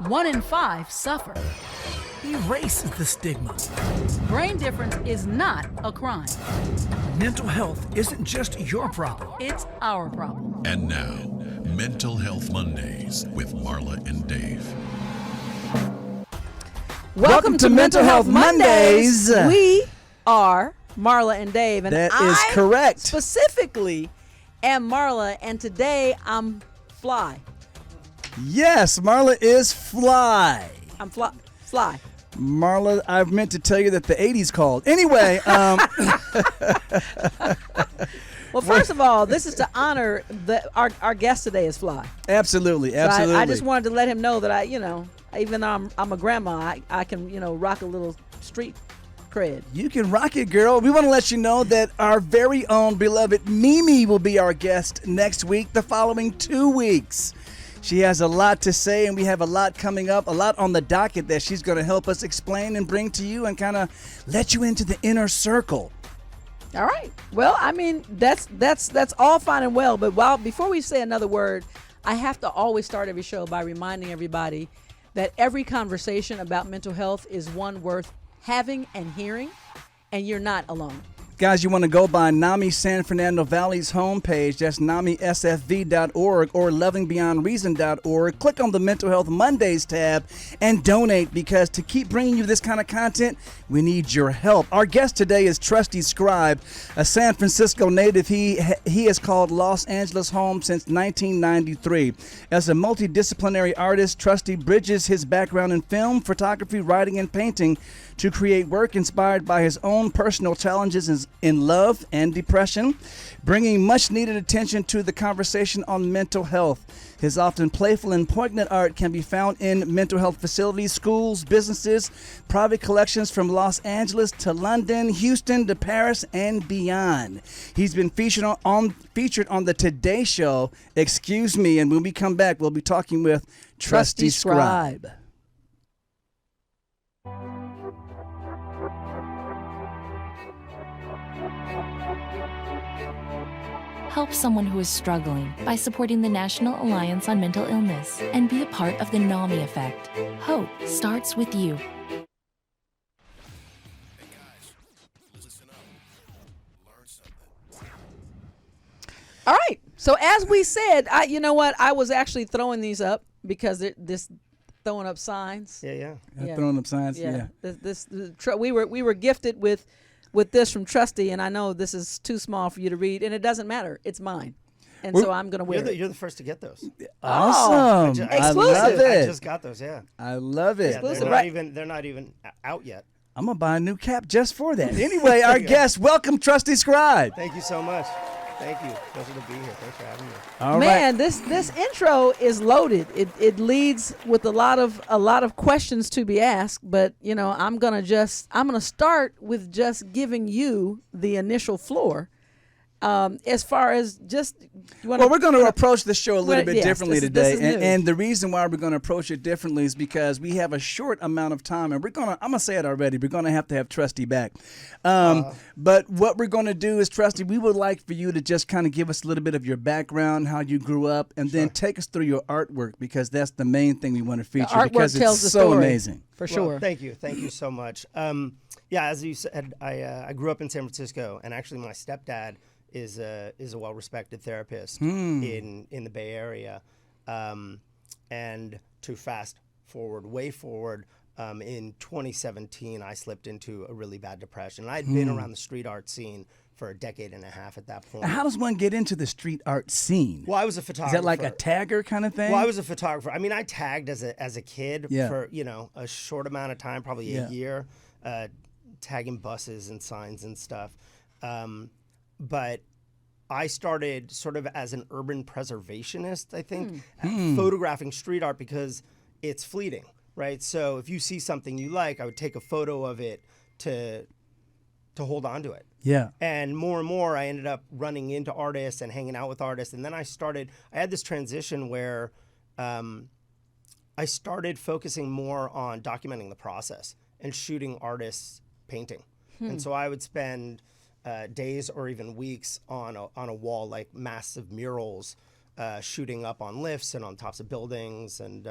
1 in 5 suffer. Erase the stigma. Brain difference is not a crime. Mental health isn't just your problem. It's our problem. And now, Mental Health Mondays with Marla and Dave. Welcome to Mental Health Mondays. We are Marla and Dave. And That is correct. Specifically am Marla, and today I'm fly. Yes, Marla is fly. I'm fly. Marla, I've meant to tell you that the 80s called. Anyway, Well, first of all, this is to honor our guest today is Fly. Absolutely. So I just wanted to let him know that even though I'm a grandma, I can, rock a little street cred. You can rock it, girl. We want to let you know that our very own beloved Mimi will be our guest next week, the following 2 weeks. She has a lot to say, and we have a lot coming up, a lot on the docket that she's going to help us explain and bring to you and kind of let you into the inner circle. All right. Well, I mean, that's all fine and well, but before we say another word, I have to always start every show by reminding everybody that every conversation about mental health is one worth having and hearing, and you're not alone. Guys, you want to go by NAMI San Fernando Valley's homepage. That's NAMISFV.org or LovingBeyondReason.org. Click on the Mental Health Mondays tab and donate, because to keep bringing you this kind of content, we need your help. Our guest today is TrustyScribe, a San Francisco native. He has called Los Angeles home since 1993. As a multidisciplinary artist, Trusty bridges his background in film, photography, writing, and painting to create work inspired by his own personal challenges in love and depression, bringing much needed attention to the conversation on mental health. His often playful and poignant art can be found in mental health facilities, schools, businesses, private collections from Los Angeles to London, Houston to Paris, and beyond. He's been featured on the Today Show. And when we come back, we'll be talking with TrustyScribe. Help someone who is struggling by supporting the National Alliance on Mental Illness and be a part of the NAMI effect. Hope starts with you. All right. So as we said, I was actually throwing these up because this throwing up signs. Yeah. Throwing up signs. Yeah. We were gifted with this from Trusty, and I know this is too small for you to read, and it doesn't matter. It's mine. And so I'm going to wear it. You're the first to get those. Awesome. Exclusive. I love it. I just got those, yeah. I love it. Yeah, they're not even out yet. I'm going to buy a new cap just for that. Anyway, our guest, welcome TrustyScribe. Thank you so much. Thank you. Pleasure to be here. Thanks for having me. All Man, right. this intro is loaded. It leads with a lot of questions to be asked, but I'm gonna start with just giving you the initial floor. As far as we're going to approach the show a little bit differently today, this is and the reason why we're going to approach it differently is because we have a short amount of time, and I'm going to say it already, we're going to have Trusty back. But what we're going to do is, Trusty, we would like for you to just kind of give us a little bit of your background, how you grew up, and then take us through your artwork, because that's the main thing we want to feature, because tells it's the so story, amazing. for sure. Well, thank you so much. As you said, I grew up in San Francisco, and actually my stepdad is a well-respected therapist in the Bay Area. And to fast forward, way forward, in 2017, I slipped into a really bad depression. I'd been around the street art scene for a decade and a half at that point. How does one get into the street art scene? Well, I was a photographer. Is that like a tagger kind of thing? Well, I was a photographer. I mean, I tagged as a kid for a short amount of time, probably a year, tagging buses and signs and stuff. But I started sort of as an urban preservationist, I think, photographing street art because it's fleeting, right? So if you see something you like, I would take a photo of it to hold on to it. Yeah. And more, I ended up running into artists and hanging out with artists. And then I had this transition where I started focusing more on documenting the process and shooting artists painting. And so I would spend days or even weeks on a wall, like massive murals, shooting up on lifts and on tops of buildings. And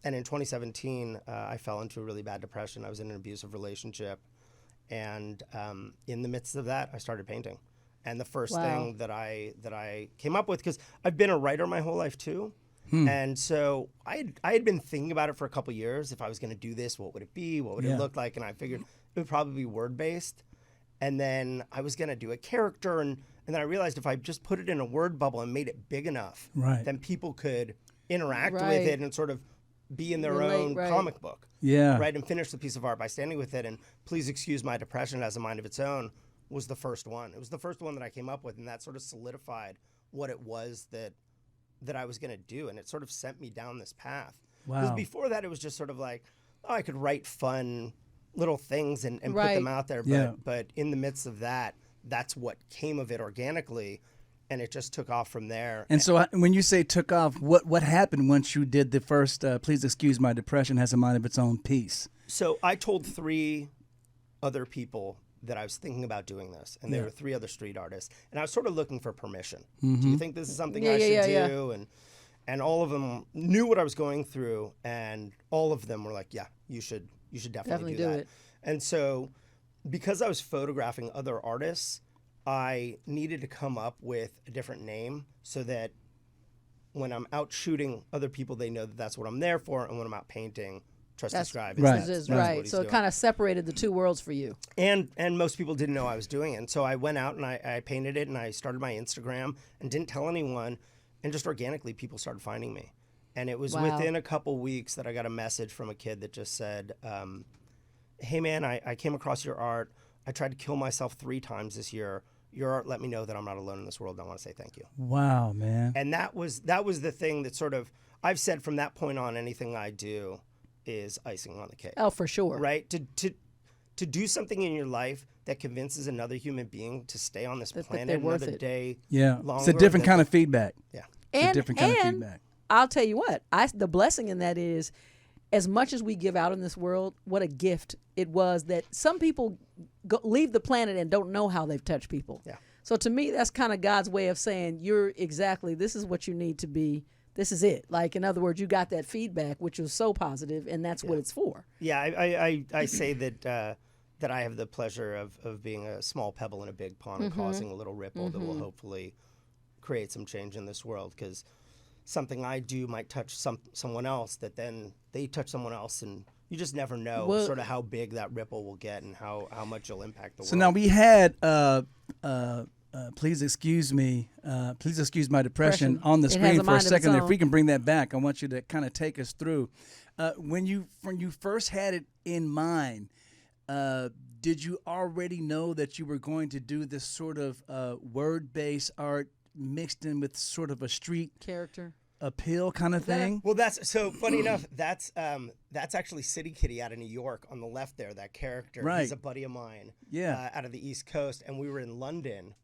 in 2017, I fell into a really bad depression. I was in an abusive relationship. And in the midst of that, I started painting. And the first thing that I came up with, because I've been a writer my whole life too. And so I had been thinking about it for a couple years. If I was going to do this, what would it be? What would it look like? And I figured it would probably be word-based. And then I was going to do a character. And then I realized if I just put it in a word bubble and made it big enough, then people could interact with it and sort of be in their own comic book. Right, and finish the piece of art by standing with it. And Please Excuse My Depression Has a Mind of Its Own was the first one. It was the first one that I came up with, and that sort of solidified what it was that I was going to do, and it sort of sent me down this path. Because before that, it was just sort of like, oh, I could write fun little things and put them out there. But in the midst of that, that's what came of it organically, and it just took off from there. And so when you say took off, what happened once you did the first Please Excuse My Depression Has a Mind of Its Own piece? So I told 3 other people that I was thinking about doing this, and there were 3 other street artists, and I was sort of looking for permission. Do you think this is something I should do? And all of them knew what I was going through, and all of them were like, yeah, you should definitely do that. And so because I was photographing other artists, I needed to come up with a different name so that when I'm out shooting other people, they know that that's what I'm there for, and when I'm out painting, TrustyScribe. That's right. So it kind of separated the two worlds for you. And most people didn't know I was doing it. And so I went out and I painted it, and I started my Instagram and didn't tell anyone. And just organically, people started finding me. And it was within a couple weeks that I got a message from a kid that just said, hey, man, I came across your art. I tried to kill myself 3 times this year. Your art let me know that I'm not alone in this world, and I want to say thank you. Wow, man. And that was the thing that sort of, I've said from that point on, anything I do is icing on the cake. Oh, for sure. Right? To do something in your life that convinces another human being to stay on this planet another day longer. It's a different kind of feedback. Yeah. It's a different kind of feedback. I'll tell you what, the blessing in that is, as much as we give out in this world, what a gift it was that some people leave the planet and don't know how they've touched people. Yeah. So to me, that's kind of God's way of saying, this is what you need to be. This is it. Like, in other words, you got that feedback, which was so positive, and that's what it's for. Yeah, I say that I have the pleasure of being a small pebble in a big pond and causing a little ripple that will hopefully create some change in this world, because something I do might touch someone else, that then they touch someone else, and you just never know sort of how big that ripple will get and how much you'll impact the world. So now we had Please Excuse My Depression on the screen for a second. If we can bring that back, I want you to kind of take us through. When you first had it in mind, did you already know that you were going to do this sort of word-based art mixed in with sort of a street character appeal kind of thing? Well, that's so funny enough. That's actually City Kitty out of New York on the left there. That character, right. He's a buddy of mine. Yeah, out of the East Coast, and we were in London,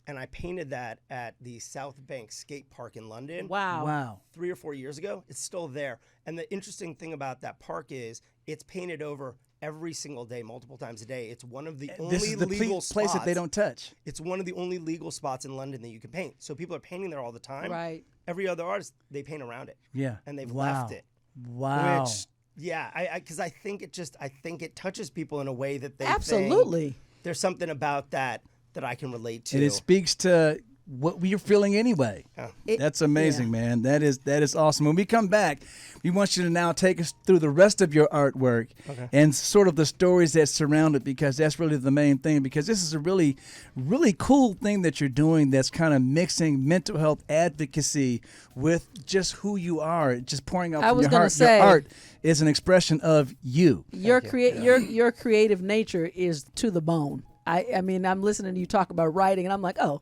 and I painted that at the South Bank Skate Park in London. Wow! 3 or 4 years ago, it's still there. And the interesting thing about that park is it's painted over every single day, multiple times a day. It's one of the only legal spots. Place that they don't touch. It's one of the only legal spots in London that you can paint. So people are painting there all the time. Right. Every other artist, they paint around it. Yeah. And they've left it. Wow. Which, yeah, because I think it touches people in a way that they absolutely. There's something about that I can relate to. And it speaks to what we're feeling anyway. That's amazing, man. That is awesome. When we come back, we want you to now take us through the rest of your artwork and sort of the stories that surround it, because that's really the main thing, because this is a really, really cool thing that you're doing that's kind of mixing mental health advocacy with just who you are, just pouring out from your heart. Your art is an expression of you. Your creative nature is to the bone. I mean, I'm listening to you talk about writing, and I'm like, oh,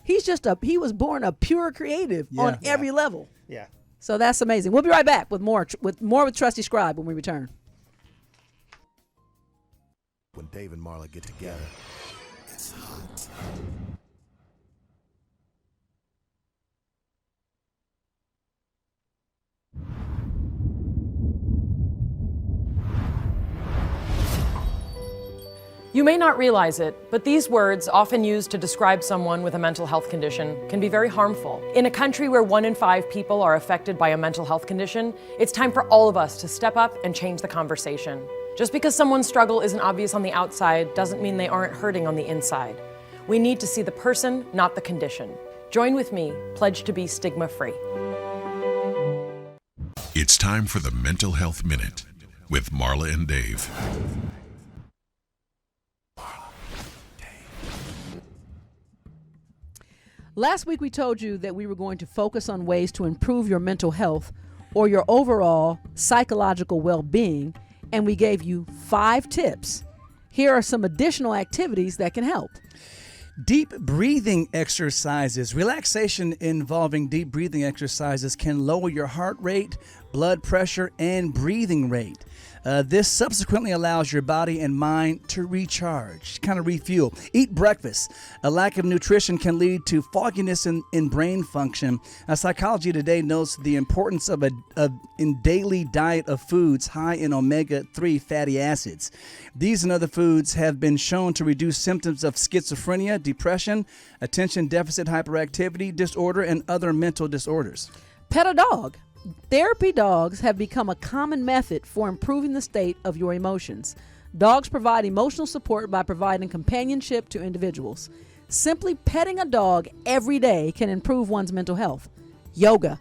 he was born a pure creative on every level. Yeah. So that's amazing. We'll be right back with more with TrustyScribe when we return. When Dave and Marla get together, it's hot. You may not realize it, but these words, often used to describe someone with a mental health condition, can be very harmful. In a country where 1 in 5 people are affected by a mental health condition, it's time for all of us to step up and change the conversation. Just because someone's struggle isn't obvious on the outside doesn't mean they aren't hurting on the inside. We need to see the person, not the condition. Join with me, pledge to be stigma-free. It's time for the Mental Health Minute with Marla and Dave. Last week we told you that we were going to focus on ways to improve your mental health or your overall psychological well-being, and we gave you 5 tips. Here are some additional activities that can help. Deep breathing exercises. Relaxation involving deep breathing exercises can lower your heart rate, blood pressure, and breathing rate. This subsequently allows your body and mind to recharge, kind of refuel. Eat breakfast. A lack of nutrition can lead to fogginess in brain function. Psychology Today notes the importance of a daily diet of foods high in omega-3 fatty acids. These and other foods have been shown to reduce symptoms of schizophrenia, depression, attention deficit hyperactivity disorder, and other mental disorders. Pet a dog. Therapy dogs have become a common method for improving the state of your emotions. Dogs provide emotional support by providing companionship to individuals. Simply petting a dog every day can improve one's mental health. Yoga.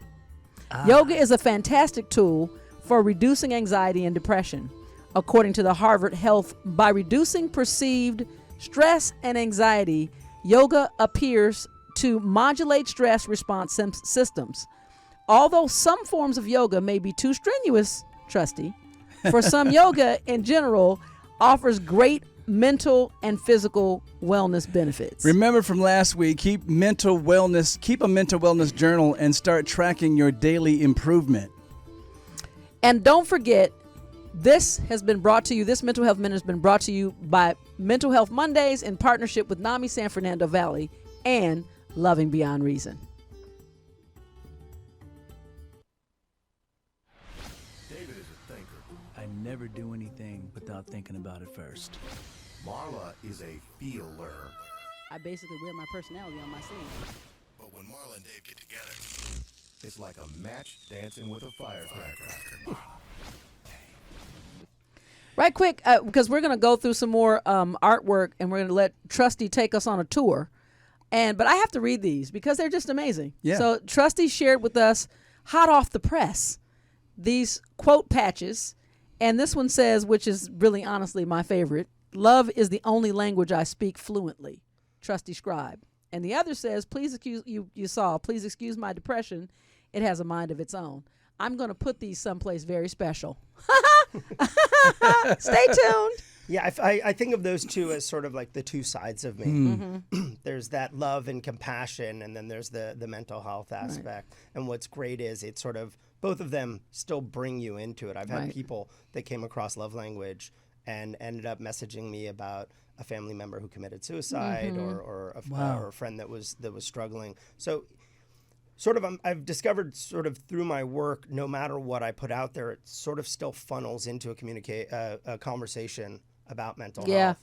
Yoga is a fantastic tool for reducing anxiety and depression. According to the Harvard Health, by reducing perceived stress and anxiety, yoga appears to modulate stress response systems. Although some forms of yoga may be too strenuous, Trusty, for some yoga in general offers great mental and physical wellness benefits. Remember from last week, keep a mental wellness journal and start tracking your daily improvement. And don't forget, this Mental Health Minute has been brought to you by Mental Health Mondays in partnership with NAMI San Fernando Valley and Loving Beyond Reason. I never do anything without thinking about it first. Marla is a feeler. I basically wear my personality on my sleeve. But when Marla and Dave get together, it's like a match dancing with a firecracker. Right quick, because we're going to go through some more artwork, and we're going to let Trusty take us on a tour. But I have to read these because they're just amazing. Yeah. So Trusty shared with us, hot off the press, these quote patches. And this one says, which is really honestly my favorite, love is the only language I speak fluently. TrustyScribe. And the other says, please excuse my depression. It has a mind of its own. I'm going to put these someplace very special. Stay tuned. Yeah, I think of those two as sort of like the two sides of me. Mm-hmm. There's that love and compassion, and then there's the mental health aspect. Right. And what's great is it's sort of, both of them still bring you into it. I've had people that came across love language and ended up messaging me about a family member who committed suicide, or a friend that was struggling. So sort of I've discovered sort of through my work, no matter what I put out there, it sort of still funnels into a conversation about mental health,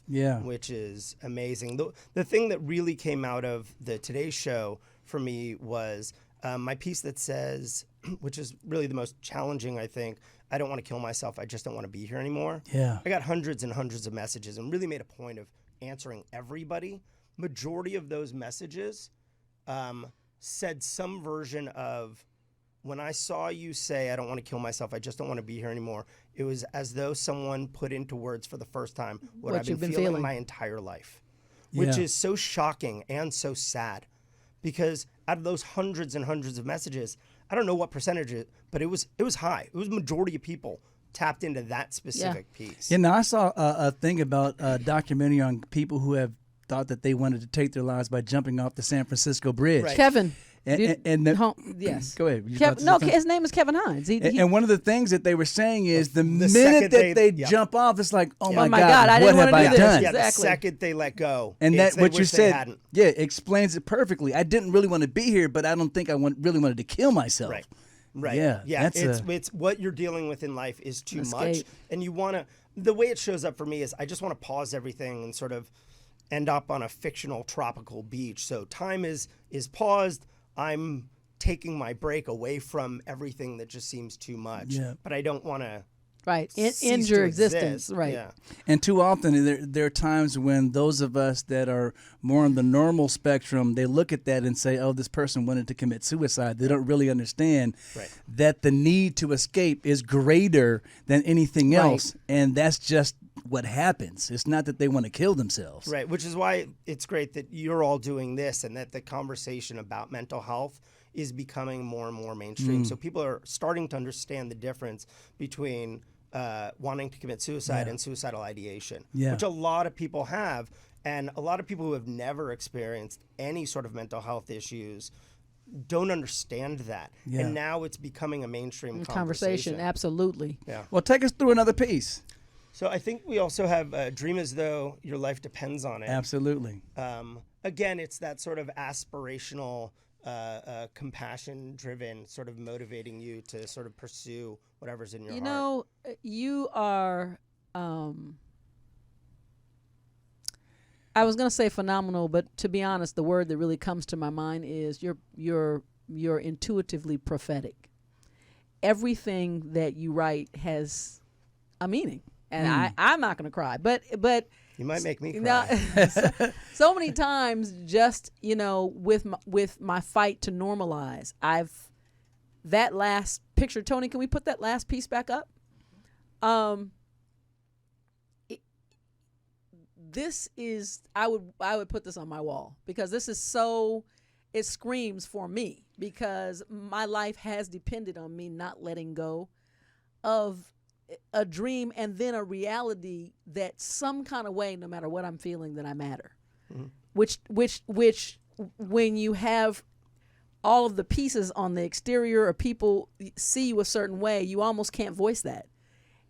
which is amazing. The thing that really came out of the Today Show for me was my piece that says, which is really the most challenging, I think, I don't want to kill myself, I just don't want to be here anymore. Yeah. I got hundreds and hundreds of messages and really made a point of answering everybody. Majority of those messages said some version of, when I saw you say, I don't want to kill myself, I just don't want to be here anymore, it was as though someone put into words for the first time what I've been feeling my entire life, which is so shocking and so sad, because out of those hundreds and hundreds of messages, I don't know what percentage but it was high. It was majority of people tapped into that specific piece. Yeah, now I saw a thing about a documentary on people who have thought that they wanted to take their lives by jumping off the San Francisco Bridge. Right. Kevin. Yes. Go ahead. His name is Kevin Hines. And one of the things that they were saying is the minute that they jump off, it's like, oh my God, I what have I done? Yeah, the second they let go. And that what you said, explains it perfectly. I didn't really want to be here, but I don't think I really wanted to kill myself. Right. Right. Yeah. Yeah. It's what you're dealing with in life is too much. And you want to, the way it shows up for me is I just want to pause everything and sort of end up on a fictional tropical beach. So time is paused. I'm taking my break away from everything that just seems too much. Yeah. But I don't want to. Right. End your existence. Right. Yeah. And too often there are times when those of us that are more on the normal spectrum, they look at that and say, oh, this person wanted to commit suicide. They don't really understand that the need to escape is greater than anything else. And that's just what happens. It's not that they want to kill themselves. Right. Which is why it's great that you're all doing this and that the conversation about mental health is becoming more and more mainstream. So people are starting to understand the difference between wanting to commit suicide and suicidal ideation, which a lot of people have. And a lot of people who have never experienced any sort of mental health issues don't understand that. And now it's becoming a mainstream conversation. Absolutely. Yeah. Well, take us through another piece. So I think we also have Dream as Though Your Life Depends on It. Absolutely. Again, it's that sort of aspirational, compassion-driven, sort of motivating you to sort of pursue whatever's in your heart. You know, you are, I was going to say phenomenal, but to be honest, the word that really comes to my mind is you're intuitively prophetic. Everything that you write has a meaning. And I'm not going to cry, but you might make me cry. So many times, just with my fight to normalize, that last picture. Tony, can we put that last piece back up? This is I would put this on my wall because this is it screams for me because my life has depended on me not letting go of a dream and then a reality that some kind of way, no matter what I'm feeling, that I matter. Which when you have all of the pieces on the exterior or people see you a certain way, you almost can't voice that.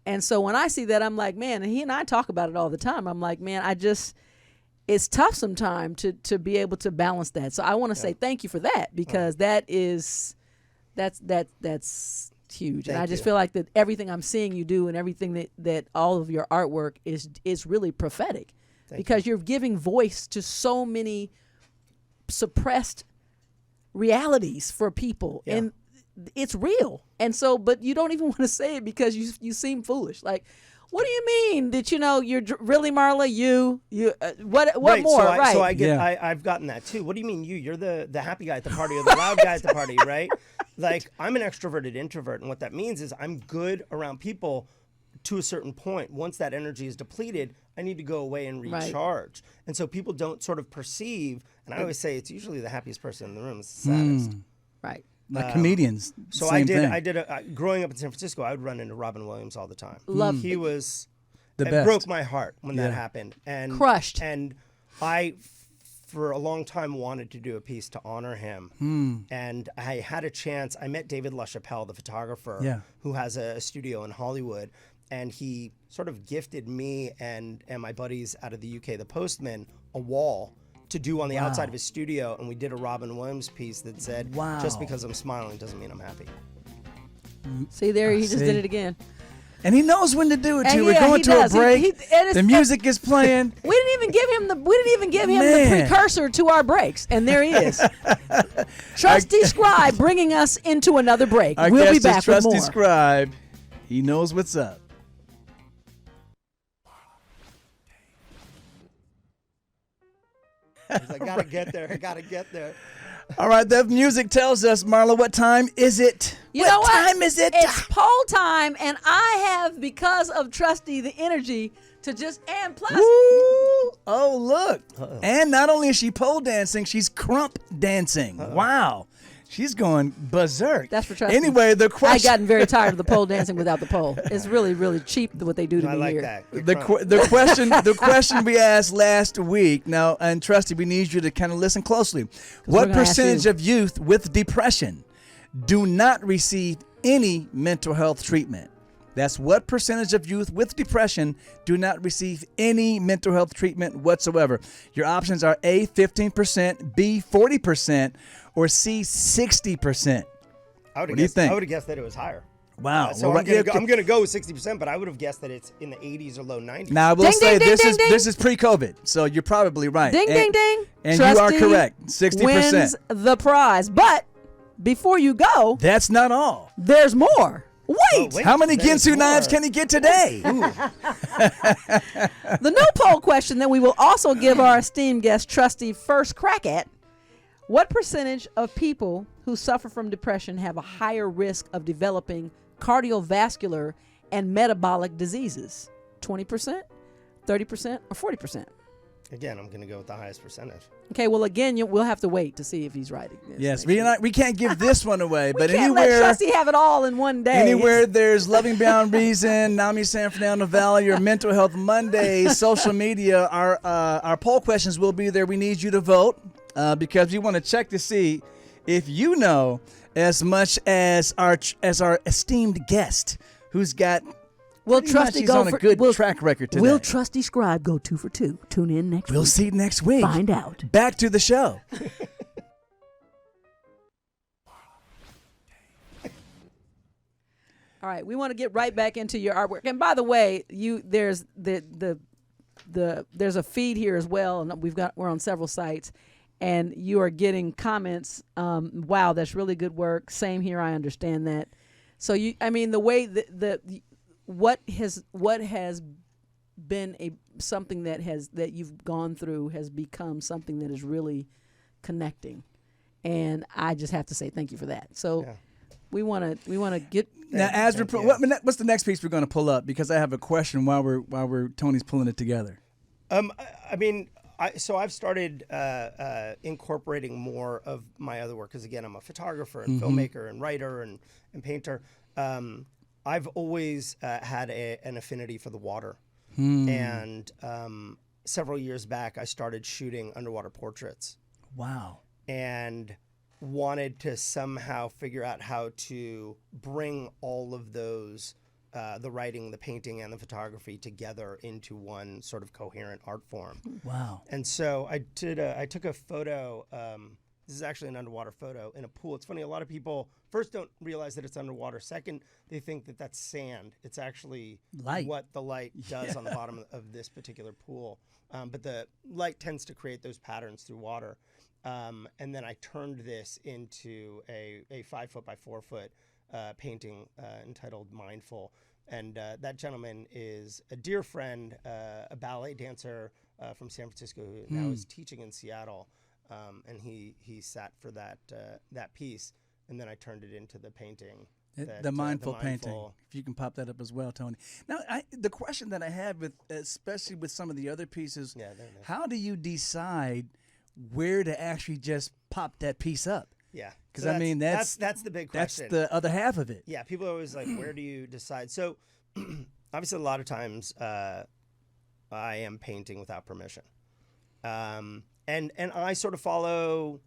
And so when I see that, I'm like, man, and he and I talk about it all the time. I'm like, man, it's tough sometimes to be able to balance that. So I want to say thank you for that because that's huge. And I just feel like that everything I'm seeing you do and everything that all of your artwork is really prophetic because you're giving voice to so many suppressed realities for people and it's real. And so, but you don't even want to say it because you seem foolish. Like, what do you mean that, you're really Marla, what right, more? So I've gotten that too. What do you mean you? You're the happy guy at the party or the loud guy at the party, right? Like, I'm an extroverted introvert. And what that means is I'm good around people to a certain point. Once that energy is depleted, I need to go away and recharge. Right. And so people don't sort of perceive, and I always say it's usually the happiest person in the room is the saddest. Right. Like comedians. So I did growing up in San Francisco, I would run into Robin Williams all the time. He was the best. It broke my heart when that happened. And crushed. And I, for a long time, wanted to do a piece to honor him. And I had a chance. I met David LaChapelle, the photographer, who has a studio in Hollywood. And he sort of gifted me and my buddies out of the UK, the Postman, a wall to do on the outside of his studio, and we did a Robin Williams piece that said, just because I'm smiling doesn't mean I'm happy. See there, he just did it again. And he knows when to do it too. We're going to a break. The music is playing. We didn't even give him the precursor to our breaks, and there he is. TrustyScribe bringing us into another break. We'll be back with more. TrustyScribe. He knows what's up. I gotta get there. All right, the music tells us, Marla, what time is it? What time is it? It's poll time, and I have, because of Trusty, the energy to just, and plus. Woo! Oh, look. And not only is she pole dancing, she's crump dancing. Wow. She's going berserk. That's for Trusty. Anyway, the question. I've gotten very tired of the pole dancing without the pole. It's really, really cheap what they do to me here. The question we asked last week. Now, and Trusty, we need you to kind of listen closely. What percentage of youth with depression do not receive any mental health treatment? That's what percentage of youth with depression do not receive any mental health treatment whatsoever. Your options are A, 15%, B, 40%, or C, 60%. I would What do you think? I would have guessed that it was higher. Wow. So Well, I'm going to go with 60%, but I would have guessed that it's in the 80s or low 90s. Now I will say this is pre-COVID, so you're probably right. Ding, ding, ding. And Trusty you are correct. 60%. wins the prize. But before you go, that's not all. There's more. Wait. How many Ginsu knives can he get today? The new poll question that we will also give our esteemed guest Trusty first crack at: what percentage of people who suffer from depression have a higher risk of developing cardiovascular and metabolic diseases? 20%, 30%, or 40%? Again, I'm going to go with the highest percentage. Okay, well, again, we'll have to wait to see if he's right. Yes, we can't give this one away, but we can't anywhere. let Trusty have it all in one day. Anywhere there's Loving Beyond Reason, NAMI San Fernando Valley, or Mental Health Mondays, social media, our poll questions will be there. We need you to vote because we want to check to see if you know as much as our esteemed guest, who's got. Will Trusty go on a good track record today. Will TrustyScribe go 2 for 2? Tune in next week. We'll see next week. Find out. Back to the show. All right, we want to get right back into your artwork. And by the way, there's there's a feed here as well, and we're on several sites, and you are getting comments. Wow, that's really good work. Same here. I understand that. So the way what has been something that you've gone through has become something that is really connecting, and I just have to say thank you for that. So we want to get now as what's the next piece we're going to pull up, because I have a question while Tony's pulling it together. So I've started incorporating more of my other work, because again, I'm a photographer and filmmaker and writer and painter. I've always had an affinity for the water. And several years back, I started shooting underwater portraits. Wow. And wanted to somehow figure out how to bring all of those, the writing, the painting, and the photography together into one sort of coherent art form. Wow. And so I took a photo. This is actually an underwater photo in a pool. It's funny, a lot of people first don't realize that it's underwater. Second, they think that that's sand. It's actually light. What the light does on the bottom of this particular pool. But the light tends to create those patterns through water. And then I turned this into a 5 foot by 4 foot painting entitled Mindful. And that gentleman is a dear friend, a ballet dancer from San Francisco who now is teaching in Seattle. And he sat for that piece, and then I turned it into the painting. The mindful painting. If you can pop that up as well, Tony. Now, the question that I had especially with some of the other pieces, how do you decide where to actually just pop that piece up? Yeah, because so that's the big question. That's the other half of it. Yeah, people are always like, where do you decide? So, obviously, a lot of times I am painting without permission. And I sort of follow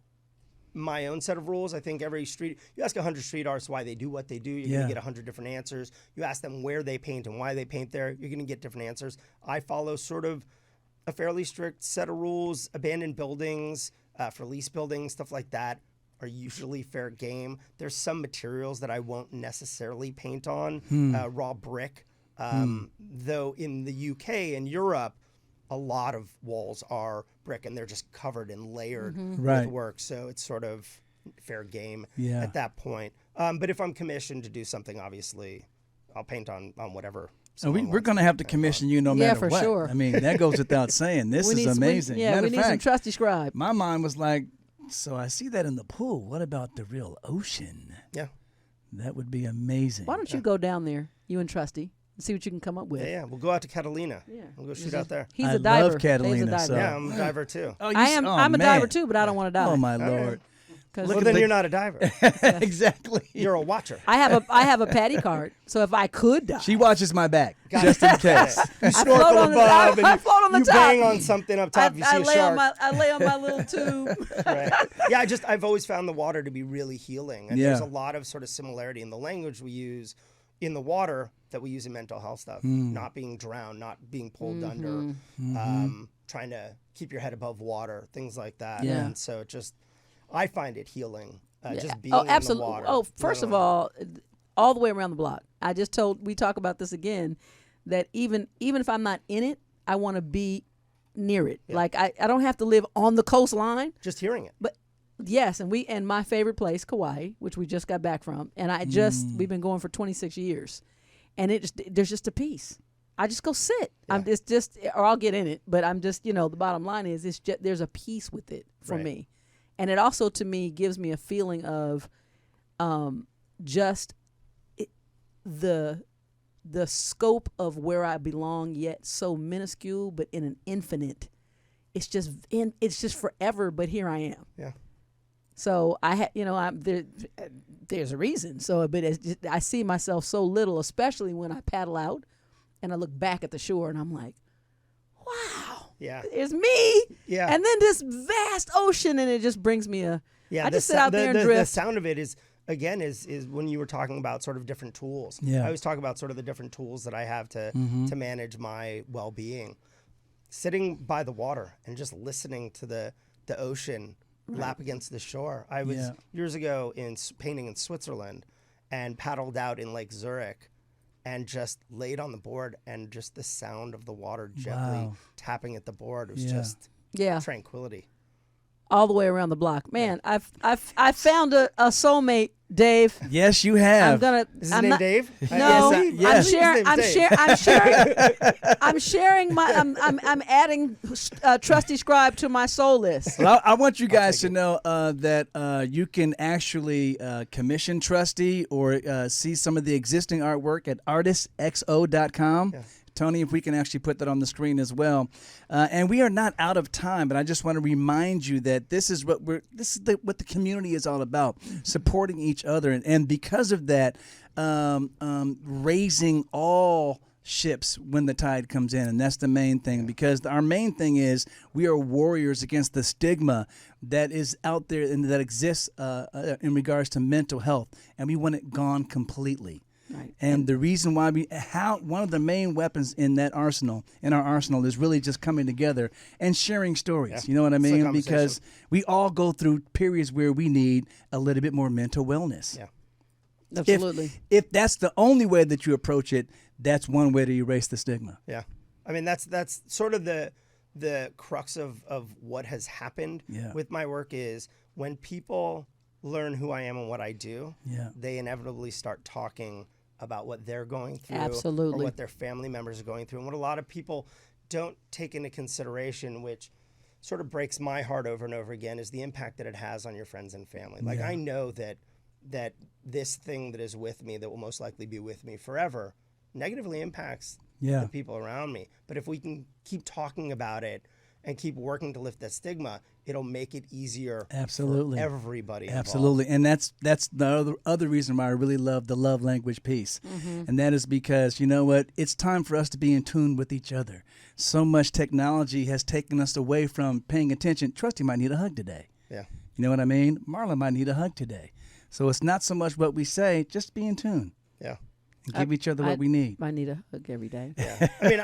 my own set of rules. I think you ask 100 street artists why they do what they do, you're going to get 100 different answers. You ask them where they paint and why they paint there, you're going to get different answers. I follow sort of a fairly strict set of rules. Abandoned buildings, for lease buildings, stuff like that are usually fair game. There's some materials that I won't necessarily paint on, raw brick. Though in the UK and Europe, a lot of walls are brick and they're just covered and layered with work. So it's sort of fair game at that point. But if I'm commissioned to do something, obviously, I'll paint on whatever. We're going to have to commission you no matter what. Yeah, for sure. I mean, that goes without saying. This is amazing. We need some TrustyScribe. My mind was like, so I see that in the pool. What about the real ocean? Yeah. That would be amazing. Why don't you go down there, you and Trusty, and see what you can come up with? Yeah, we'll go out to Catalina. Yeah. We'll go shoot out there. He's a diver. I love Catalina. Dave's a diver. So. Yeah, I'm a diver too. I'm a diver too, but I don't want to dive. Oh, my Lord. Well, then you're not a diver. Exactly. You're a watcher. I have a paddy card, so if I could dive. She watches my back, just in case. You snorkel above and I float on the you top. bang on something up top, you see a shark. I lay on my little tube. Right. Yeah, I've always found the water to be really healing. And there's a lot of sort of similarity in the language we use in the water that we use in mental health stuff. Not being drowned, not being pulled under, trying to keep your head above water, things like that. Yeah. And so I find it healing Just being absolutely. in the water. Oh, first of all the way around the block. We talk about this again, that even if I'm not in it, I want to be near it. Yeah. Like I don't have to live on the coastline. Just hearing it. But yes, and my favorite place, Kauai, which we just got back from, and we've been going for 26 years, and there's just a peace. I just go sit. Yeah. Or I'll get in it, but I'm just, the bottom line is there's a peace with it for me. And it also, to me, gives me a feeling of the scope of where I belong, yet so minuscule, but in an infinite. It's just forever, but here I am. Yeah. So there's a reason. So, but I see myself so little, especially when I paddle out and I look back at the shore and I'm like, wow, it's me. Yeah. And then this vast ocean, and it just brings me I just sit out there and drift. The sound of it is when you were talking about sort of different tools. Yeah. I always talk about sort of the different tools that I have to manage my well-being. Sitting by the water and just listening to the ocean lap against the shore. I was years ago painting in Switzerland and paddled out in Lake Zurich and just laid on the board, and just the sound of the water gently tapping at the board was just tranquility. All the way around the block. Man, I've found a soulmate, Dave. Yes, you have. Is his name Dave? No, yes. I'm sharing my. I'm adding TrustyScribe to my soul list. Well, I want you guys to know that you can actually commission Trusty or see some of the existing artwork at artistxo.com. Yeah. Tony, if we can actually put that on the screen as well. And we are not out of time, but I just want to remind you that this is what the community is all about, supporting each other. And because of that, raising all ships when the tide comes in. And that's the main thing, because our main thing is we are warriors against the stigma that is out there and that exists in regards to mental health. And we want it gone completely. Right. And the reason why one of the main weapons in our arsenal is really just coming together and sharing stories. Yeah. You know what I mean? Because we all go through periods where we need a little bit more mental wellness. Yeah. Absolutely. If that's the only way that you approach it, that's one way to erase the stigma. Yeah. I mean, that's sort of the crux of what has happened with my work is when people learn who I am and what I do, they inevitably start talking about what they're going through. Absolutely. Or what their family members are going through. And what a lot of people don't take into consideration, which sort of breaks my heart over and over again, is the impact that it has on your friends and family. Like I know that this thing that is with me, that will most likely be with me forever, negatively impacts the people around me. But if we can keep talking about it and keep working to lift that stigma, it'll make it easier for everybody involved. Absolutely. And that's the other reason why I really love the love language piece. Mm-hmm. And that is because, you know what, it's time for us to be in tune with each other. So much technology has taken us away from paying attention. Trusty might need a hug today. Yeah. You know what I mean? Marla might need a hug today. So it's not so much what we say, just be in tune. Yeah. And give each other what we need. I need a hug every day. Yeah. I mean,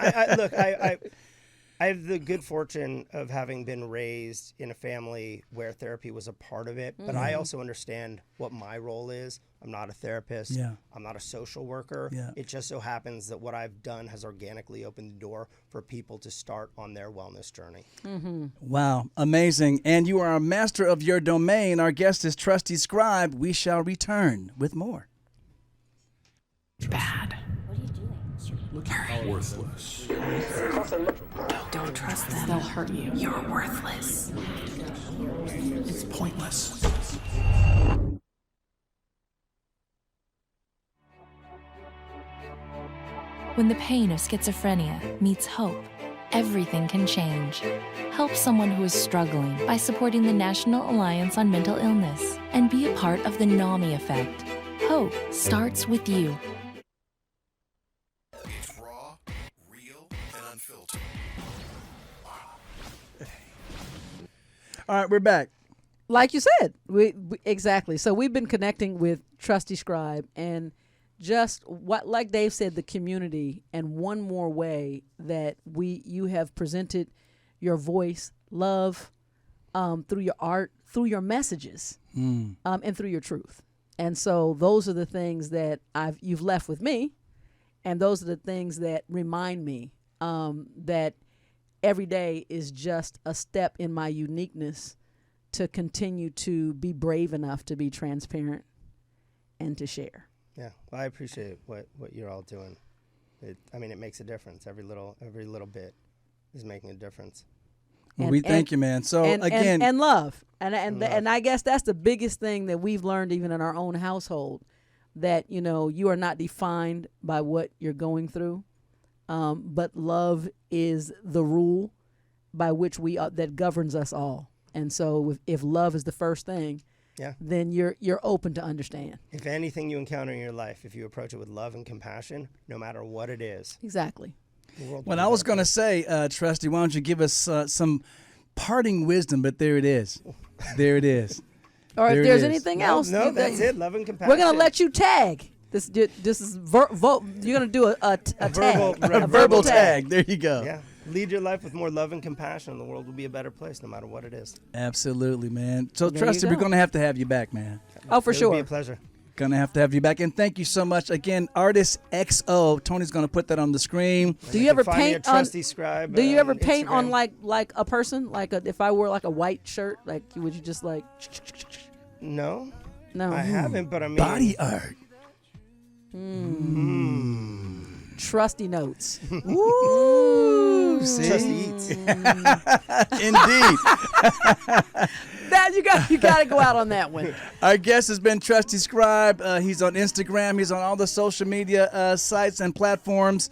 I have the good fortune of having been raised in a family where therapy was a part of it, but I also understand what my role is. I'm not a therapist. Yeah. I'm not a social worker. Yeah. It just so happens that what I've done has organically opened the door for people to start on their wellness journey. Mm-hmm. Wow, amazing. And you are a master of your domain. Our guest is TrustyScribe. We shall return with more. Bad. You're worthless. Don't trust them. They'll hurt you. You're worthless. It's pointless. When the pain of schizophrenia meets hope, everything can change. Help someone who is struggling by supporting the National Alliance on Mental Illness and be a part of the NAMI effect. Hope starts with you. It's raw, real, and unfiltered. All right, we're back. Like you said, we exactly. So we've been connecting with TrustyScribe, and just what, like Dave said, the community, and one more way that you have presented your voice, love, through your art, through your messages and through your truth. And so those are the things that you've left with me, and those are the things that remind me that every day is just a step in my uniqueness to continue to be brave enough to be transparent and to share. Yeah, well, I appreciate what you're all doing. It makes a difference. Every little bit is making a difference. Well, we thank you, man. So again, and love, and I guess that's the biggest thing that we've learned even in our own household, that you are not defined by what you're going through, but love is the rule by which that governs us all. And so if love is the first thing, then you're open to understand. If anything you encounter in your life, if you approach it with love and compassion, no matter what it is. Exactly. Well, I was going to say, Trusty, why don't you give us some parting wisdom? But there it is. There it is. Or there if there's anything else. No, that's it. Love and compassion. We're going to let you tag. This is you're going to do a tag. A verbal tag. There you go. Yeah. Lead your life with more love and compassion, and the world will be a better place no matter what it is. Absolutely, man. So, Trusty, we're going to have you back, man. Oh, for sure. It'll be a pleasure. Going to have you back. And thank you so much. Again, Artist XO. Tony's going to put that on the screen. Do you ever paint on TrustyScribe? Do you ever paint Instagram? on like a person? If I wore like a white shirt, would you just like? No. No. I haven't, but I mean. Body art. Trusty notes. Woo! See? Trusty eats. Indeed. That you got to go out on that one. Our guest has been TrustyScribe. He's on Instagram. He's on all the social media sites and platforms.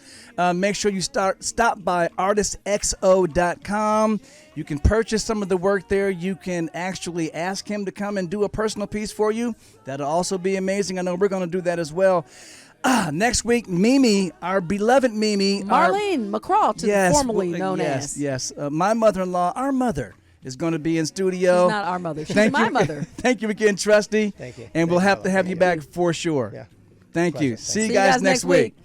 Make sure you stop by artistxo.com. You can purchase some of the work there. You can actually ask him to come and do a personal piece for you. That'll also be amazing. I know we're going to do that as well. Next week, Mimi, our beloved Mimi. Marlene McCraw, formerly known as. Yes, my mother-in-law, our mother, is going to be in studio. She's not our mother. She's my mother. Thank you again, Trusty. Thank you. And we'll have to have you back for sure. Yeah. Thank you. See you guys next week.